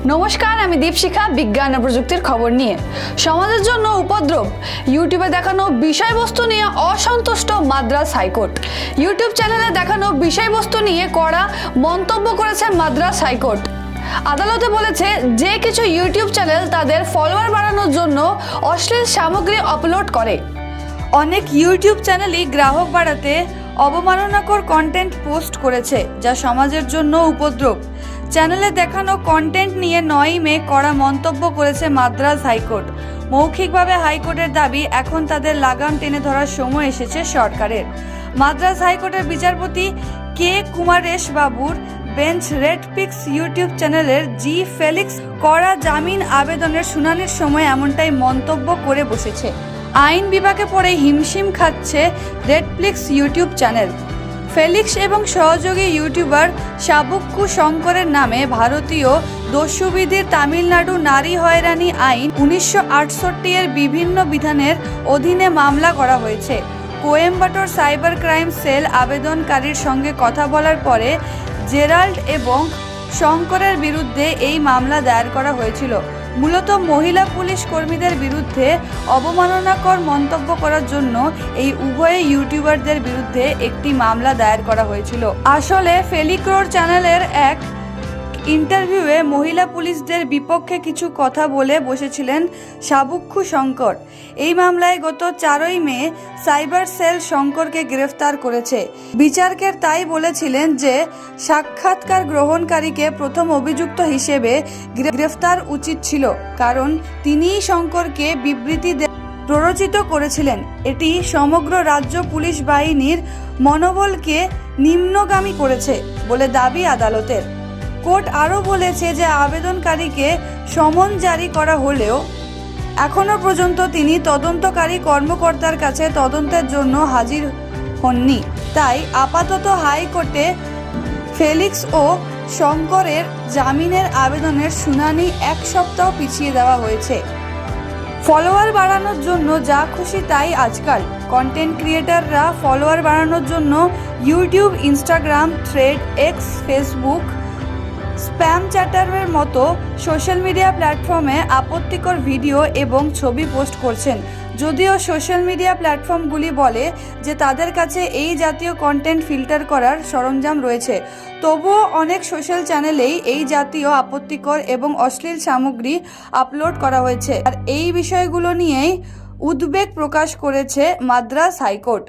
নমস্কার, আমি দীপশিখা বিজ্ঞান ও প্রযুক্তির খবর নিয়ে। সমাজের জন্য উপদ্রব, ইউটিউবে দেখানো বিষয়বস্তু নিয়ে অসন্তুষ্ট মাদ্রাজ হাইকোর্ট। ইউটিউব চ্যানেলে দেখানো বিষয়বস্তু নিয়ে কড়া মন্তব্য করেছে মাদ্রাজ হাইকোর্ট। আদালতে বলেছে, যে কিছু ইউটিউব চ্যানেল তাদের ফলোয়ার বাড়ানোর জন্য অশ্লীল সামগ্রী আপলোড করে। অনেক ইউটিউব চ্যানেলই গ্রাহক বাড়াতে অবমাননাকর কন্টেন্ট পোস্ট করেছে, যা সমাজের জন্য উপদ্রব। চ্যানেলে দেখানো কন্টেন্ট নিয়ে 9 মে কড়া মন্তব্য করেছে মাদ্রাজ হাইকোর্ট। মৌখিকভাবে হাইকোর্টের দাবি, এখন তাদের লাগাম টেনে ধরার সময় এসেছে সরকারের। মাদ্রাজ হাইকোর্টের বিচারপতি কে কুমারেশ বাবুর বেঞ্চ রেড পিক্স ইউটিউব চ্যানেলের জি ফেলিক্স করা জামিন আবেদনের শুনানির সময় এমনটাই মন্তব্য করে বসেছে। আইন বিভাগে পড়ে হিমশিম খাচ্ছে রেডপ্লিক্স ইউটিউব চ্যানেল। ফেলিক্স এবং সহযোগী ইউটিউবার সাবুক্কু শঙ্করের নামে ভারতীয় দস্যুবিধির তামিলনাড়ু নারী হয়রানি আইন 1968 এর বিভিন্ন বিধানের অধীনে মামলা করা হয়েছে। কোয়েম্বাটোর সাইবার ক্রাইম সেল আবেদনকারীর সঙ্গে কথা বলার পরে জেরাল্ড এবং শঙ্করের বিরুদ্ধে এই মামলা দায়ের করা হয়েছিল। মূলত মহিলা পুলিশ কর্মীদের বিরুদ্ধে অবমাননাকর মন্তব্য করার জন্য এই উভয় ইউটিউবারদের বিরুদ্ধে একটি মামলা দায়ের করা হয়েছিল। আসলে ফেলিক্রোর চ্যানেলের এক ইন্টারভিউয়ে মহিলা পুলিশদের বিপক্ষে কিছু কথা বলে বসেছিলেন সাবুক্কু শঙ্কর। এই মামলায় গত 4 মে সাইবার সেল শঙ্করকে গ্রেফতার করেছে। বিচারকের তাই বলেছিলেন যে সাক্ষাৎকার গ্রহণকারীকে প্রথম অভিযুক্ত হিসেবে গ্রেফতার উচিত ছিল, কারণ তিনিই শঙ্করকে বিবৃতি প্ররোচিত করেছিলেন। এটি সমগ্র রাজ্য পুলিশ বাহিনীর মনোবলকে নিম্নগামী করেছে বলে দাবি আদালতের। কোর্ট আরও বলেছে যে আবেদনকারীকে সমন জারি করা হলেও এখনও পর্যন্ত তিনি তদন্তকারী কর্মকর্তার কাছে তদন্তের জন্য হাজির হননি। তাই আপাতত হাইকোর্টে ফেলিক্স ও শঙ্করের জামিনের আবেদনের শুনানি 1 সপ্তাহ পিছিয়ে দেওয়া হয়েছে। ফলোয়ার বাড়ানোর জন্য যা খুশি তাই আজকাল কন্টেন্ট ক্রিয়েটাররা ফলোয়ার বাড়ানোর জন্য YouTube, Instagram, thread, X, Facebook, spam চ্যাটারের মতো সোশ্যাল মিডিয়া প্ল্যাটফর্মে আপত্তিকর ভিডিও এবং ছবি পোস্ট করছেন। যদিও সোশ্যাল মিডিয়া প্ল্যাটফর্মগুলি বলে যে তাদের কাছে এই জাতীয় কন্টেন্ট ফিল্টার করার সরঞ্জাম রয়েছে, তবুও অনেক সোশ্যাল চ্যানেলেই এই জাতীয় আপত্তিকর এবং অশ্লীল সামগ্রী আপলোড করা হয়েছে। আর এই বিষয়গুলো নিয়েই উদ্বেগ প্রকাশ করেছে মাদ্রাজ হাইকোর্ট।